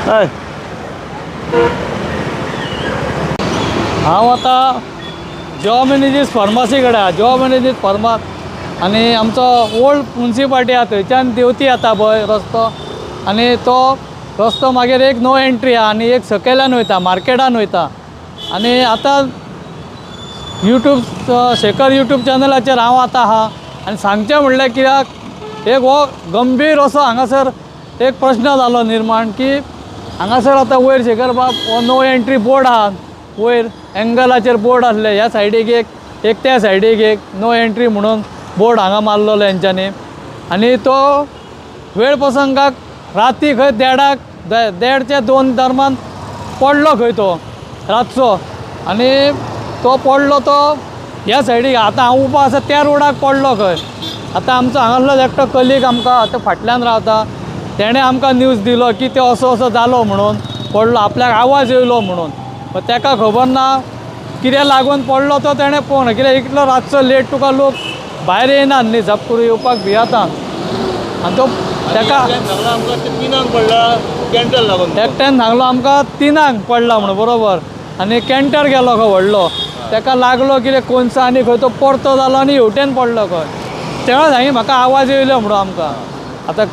हय हांव आतां जॉब मॅनेजीस फार्मासी कडेन आहा. जॉब मॅनेजीस फार्मास आनी आमचो ओल्ड मुन्सिपाल्टी आहा थंयच्यान देंवती येता पळय रस्तो. आनी तो रस्तो मागीर एक नो एंट्री आहा आनी एक सकयल्यान वयता मार्केटान वयता. आनी आतां यूट्यूब शेखर यूट्यूब चॅनलाचेर हांव आतां आहा आनी सांगचें म्हणल्यार कित्याक एक हो गंभीर असो हांगासर एक प्रश्न जालो निर्माण की हांगासर आतां वयर शेखर बाब हो नो एंट्री बोर्ड आहा. वयर एंगलाचेर बोर्ड आसले, ह्या सायडीक एक त्या सायडीक एक नो एंट्री म्हणून बोर्ड हांगा मारलेलो हेंच्यांनी. आनी तो वेळ प्रसंगाक राती खंय देडचे 2 दरम्यान पडलो खंय तो रातचो. आनी तो पडलो तो ह्या सायडीक आतां हांव उबो आसा त्या रोडाक पडलो खंय. आतां आमचो हांगासलो एकटो कलीग आमकां आतां फाटल्यान रावता, तेणें आमकां न्यूज दिलो की तो असो जालो म्हणून पडलो, आपल्याक आवाज येयलो म्हणून. पण ताका खबर ना कितें लागून पडलो तो तेणें पळोवना. कित्याक इतलो रातचो लेट तुका लोक भायर येयनात न्ही, झप करून येवपाक भियेता. आनी तो ताका एकट्यान सांगलो आमकां 3 पडला म्हणून बरोबर. आनी कॅन्टर गेलो खंय व्हडलो, ताका लागलो कितें कोणसा आनी खंय तो परतो जालो आनी हेवटेन पडलो खंय. तेव्हा सांगी म्हाका आवाज येयलो म्हणून आमकां. आतां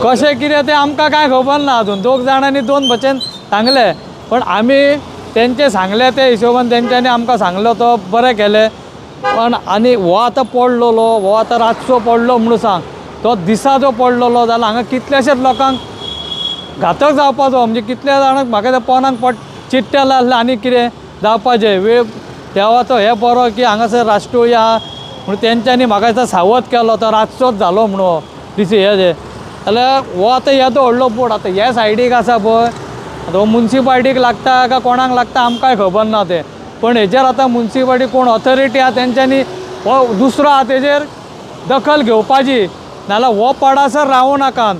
कशें कितें तें आमकां कांय खबर ना अजून. 2 जाणांनी 2 भशेन सांगलें, पण आमी तेंचे सांगले ते हिशोबान तेंच्यांनी आमकां सांगलो तो बरें केलें. पण आनी हो आतां पडलोलो, हो आतां रातचो पडलो म्हणून सांग, तो दिसा जो पडलोलो जाल्यार हांगा कितल्याशेच लोकांक घातक जावपाचो. म्हणजे कितल्या जाणांक म्हाका त्या पोनाक चिट्टे लासले आनी कितें जावपाचें. वेळ देवाचो हे बरो की हांगासर राष्ट्रोय आहा म्हणून तेंच्यांनी म्हाका दिसता सावध केलो. तो रातचोच जालो म्हणून दिसी हेजे. जाल्यार हो आतां येदो व्हडलो बोर्ड आतां ह्या सायडीक आसा पळय, आतां हो मुन्सिपाल्टीक लागता काय कोणाक लागता आमकांय खबर ना तें. पण हेजेर आतां मुन्सिपाल्टी कोण ऑथॉरिटी आहा तेंच्यांनी हो दुसरो आहा तेजेर दखल घेवपाची, नाल्यार हो पडासर रावूं नाकात.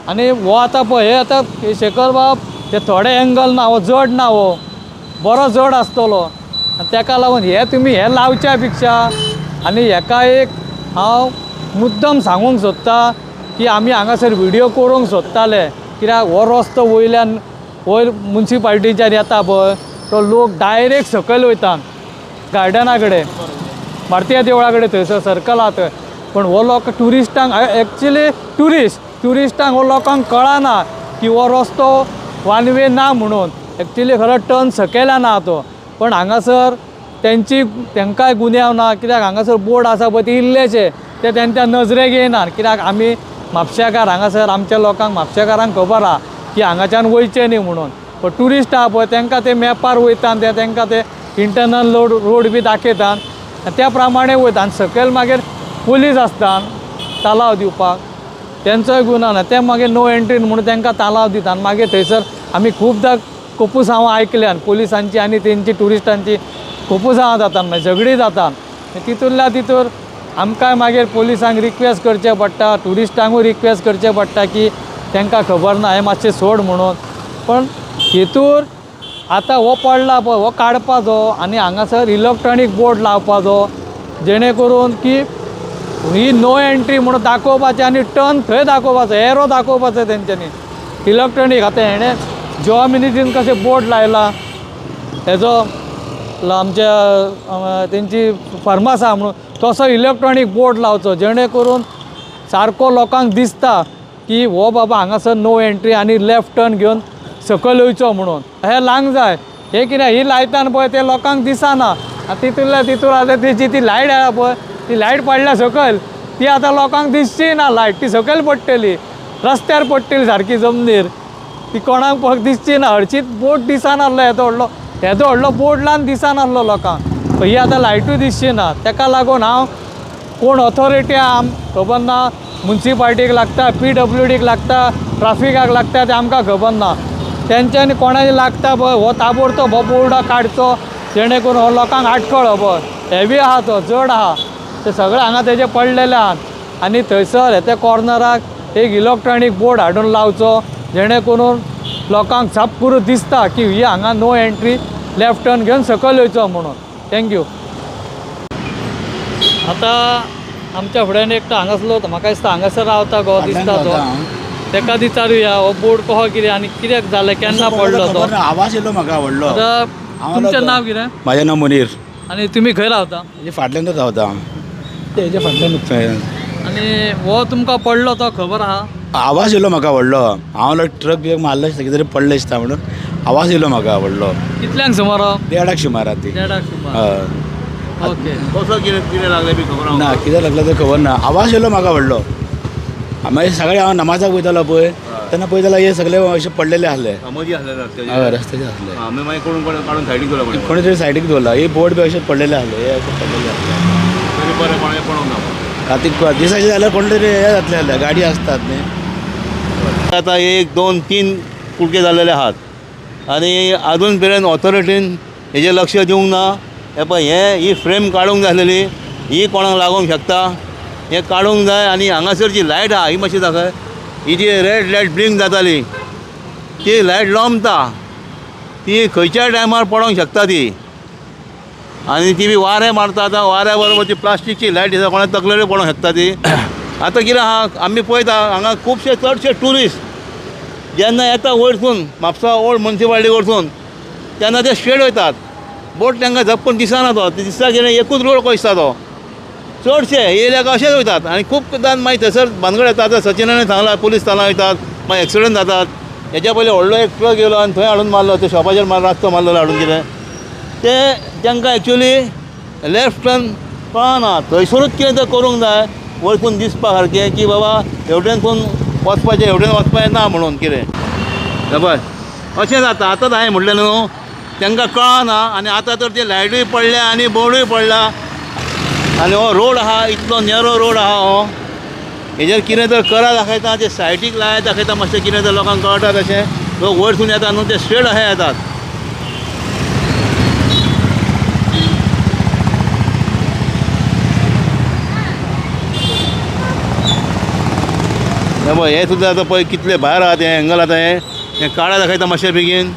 आनी हो आतां पळय हे आतां शेखर बाब ते थोडे एंगल ना, हो जड ना, हो बरो जड आसतलो. ताका लागून हे तुमी हे लावच्या पेक्षा आनी हेका एक हांव मुद्दम सांगूंक सोदता की आमी हांगासर व्हिडियो करूंक सोदताले. कित्याक हो रस्तो वयल्यान वयर मुन्सिपाल्टीच्यान येता पळय तो लोक डायरेक्ट सकयल वयता गार्डना कडेन, भारतीय देवळा कडेन थंयसर सर्कल आहा थंय. पण हो लोक ट्युरिस्टांक एक्चुली ट्युरिस्टांक हो लोकांक कळना की हो रस्तो वन वे ना म्हणून. एक्चुली खरो टर्न सकयल्यान आहा तो. पण हांगासर तेंकांय गुन्यांव ना, कित्याक हांगासर बोर्ड आसा पळय ते इल्लेशे ते तेंच्या नजरेक येयनात. कित्याक आमी म्हापशेकार हांगासर आमच्या लोकांक म्हापशेकारांक खबर आहा की हांगाच्यान वयचें न्ही म्हणून. पण ट्युरिस्ट आहा पळय तेंकां ते मॅपार वयता, तेंकां ते इंटरनल रोड बी दाखयतात, त्या प्रमाणे वयता. आनी सकयल मागीर पुलीस आसता तालाव दिवपाक, तेंचोय गुन्हा ना. ते मागीर नो एंट्री म्हणून तेंकां तालाव दितात. मागीर थंयसर आमी खुबदां कोपुसांवां आयकल्यान पुलिसांची आनी तेंची ट्युरिस्टांची कोपुसांवां जातात, मागीर झगडीं जातात. तितूंतल्या तितूर आमकांय मागीर पुलिसांक रिक्वेस्ट करचें पडटा, ट्युरिस्टांकूय रिक्वेस्ट करचें पडटा की तेंकां खबर ना हें मातशें सोड म्हणून. पण हितूर आतां हो पडला पळय हो काडपाचो आनी हांगासर इलेक्ट्रॉनीक बोर्ड लावपाचो, जेणे करून की ही नो एंट्री म्हणून दाखोवपाचें आनी टर्न थंय दाखोवपाचो, एरो दाखोवपाचो तेंच्यांनी इलेक्ट्रॉनीक. आतां हेणें जॉब मॅनेजीन कशें बोर्ड लायला हेजो आमच्या तेंची फार्मास आहा म्हणून तसो इलेक्ट्रॉनीक बोर्ड लावचो, जेणे करून सारको लोकांक दिसता की हो बाबा हांगासर नो एंट्री आनी लेफ्ट टर्न घेवन सकयल वयचो म्हणून. हें लावंक जाय. हे कितें ही लायता पळय ते लोकांक दिसना. तितूंतल्या तितूर आतां तेची ती लायट आहा पळय, ती लायट पडल्या सकयल ती आतां लोकांक दिसची ना. लायट ती सकयल पडटली, रस्त्यार पडटली सारकी जमनीर, ती कोणाक दिसची ना. हरशीत बोर्ड दिसनासलो येदो व्हडलो बोर्ड लावन दिसनासलो लोकांक. ही आतां लायटूय दिसची ना. ताका लागून हांव कोण ऑथॉरिटी आहा खबर ना, मुन्सिपाल्टीक लागता, PWDक लागता, ट्राफिकाक लागता तें आमकां खबर ना. तेंच्यांनी कोणाक लागता पळय हो ताबडतोब हो बोर्ड काडचो, जेणे करून हो लोकांक आडखळ हो पळय हेवी आहा तो जड आहा ते सगळे हांगा तेजे पडलेले आहात. आनी थंयसर त्या कॉर्नराक एक इलेक्ट्रॉनीक बोर्ड हाडून लावचो, जेणे करून लोकांक झप करून दिसता की ही हांगा नो एंट्री लेफ्ट टर्न घेवन सकयल वयचो म्हणून. थँक्यू. आतां आमच्या फुड्यान एकटो हांगासलो म्हाका दिसता हांगासर रावता गो दिसता तो. तेका विचारूया हो बोर्ड कहो कितें आनी कित्याक जालें केन्ना पडलो तो. आवाज येयलो म्हाका व्हडलो. आतां तुमचें नांव कितें म्हाजें नांव मुनीर. आनी तुमी खंय रावता हेजे फाटल्यानूच रावता हांव. हेजे फाटल्यानूच थंय. आनी हो तुमकां पडलो तो खबर आहा. आवाज येयलो म्हाका व्हडलो. हांव ट्रक बिक मारलो दिसता कितें तरी पडलें दिसता म्हणून आवाज येयलो म्हाका व्हडलो. कितल्यांक सुमार 1:30 सुमार ती. 1:30 सुमार. हय. ओके. कसो कितें लागलें बी खबर ना कितें लागलं तें खबर ना. आवाज येयलो म्हाका व्हडलो. मागीर सगळे हांव नमाजाक वयतालो पळय तेन्ना पळयतालो हे सगळे अशे पडलेले आसले. मदी आसलें रस्त्याचेर. हय रस्त्याचेर आसले. आमी मागीर कोण काडून सायडीक दवरला कोणी कोणी तरी सायडीक दवरला. हे बोर्ड बी अशे पडलेले आसले. हे अशे पडलेले आसले. तरी बरें कोणाक पडोंक ना. रातीक दिसाचे जाल्यार कोण तरी हे जातले आसले. गाडी आसतात न्ही. आतां 1, 2, 3 कुडके जाल्लेले आहात आनी अजून पर्यंत ऑथॉरिटीन हेजेर लक्ष दिवंक ना. हे पळय ही फ्रेम काडूंक जाय आसलेली. ही कोणाक लागूंक शकता. हे काडूंक जाय आनी हांगासर जी लायट आहा ही मातशी दाखय. ही जी रेड लायट ब्लिंक जाताली ती लायट लोमता. ती खंयच्याय टायमार पडोंक शकता ती. आनी ती बी वारें मारता. आतां वाऱ्या बरोबर ती प्लास्टीकची लायट येता कोणाक तकलेर पडोंक शकता ती. आतां कितें आहा आमी पळयता हांगा खुबशे चडशे ट्युरिस्ट जेन्ना येता वयरसून म्हापसा ओल्ड मुन्सिपालिटी कडसून तेन्ना ते स्ट्रेट वयतात. बोट तांकां झप्पून दिसना तो. दिसता कितें एकूच रोड कशें दिसता तो. चडशे येयले काय अशेच वयतात आनी खूब दान मागीर थंयसर भानगड येता. आतां सचिनानूय सांगला पुलीस थाना वयतात मागीर एक्सिडंट जातात. हेच्या पयलीं व्हडलो एक ट्रक येयलो आनी थंय हाडून मारलो. ते शॉपाचेर रास्तो मारलेलो हाडून कितें ते तांकां एक्चुली लेफ्ट टर्न कळना. थंयसरूच कितें तें करूंक जाय वयरसून दिसपा सारकें की बाबा हेवटेनसून वचपाचें हेवटेन वचपाचें ना म्हणून कितें. पळय अशें जाता. आतांच हांवें म्हटलें न्हू तांकां कळना आनी आतां तर ते लायटूय पडल्या आनी बोर्डूय पडला आनी हो रोड आहा इतलो नॅरो रोड आहा हो. हेजेर कितें तर करा दाखयता. ते सायडीक लायत दाखयता मातशें कितें तर लोकांक कळटा तशें. लोक वयरसून येता न्हू ते स्ट्रेट अशें येतात. पळय हे सुद्दां आतां पळय कितले भायर आहा ते एंगल आतां हे काळा दाखयता मातशें बेगीन.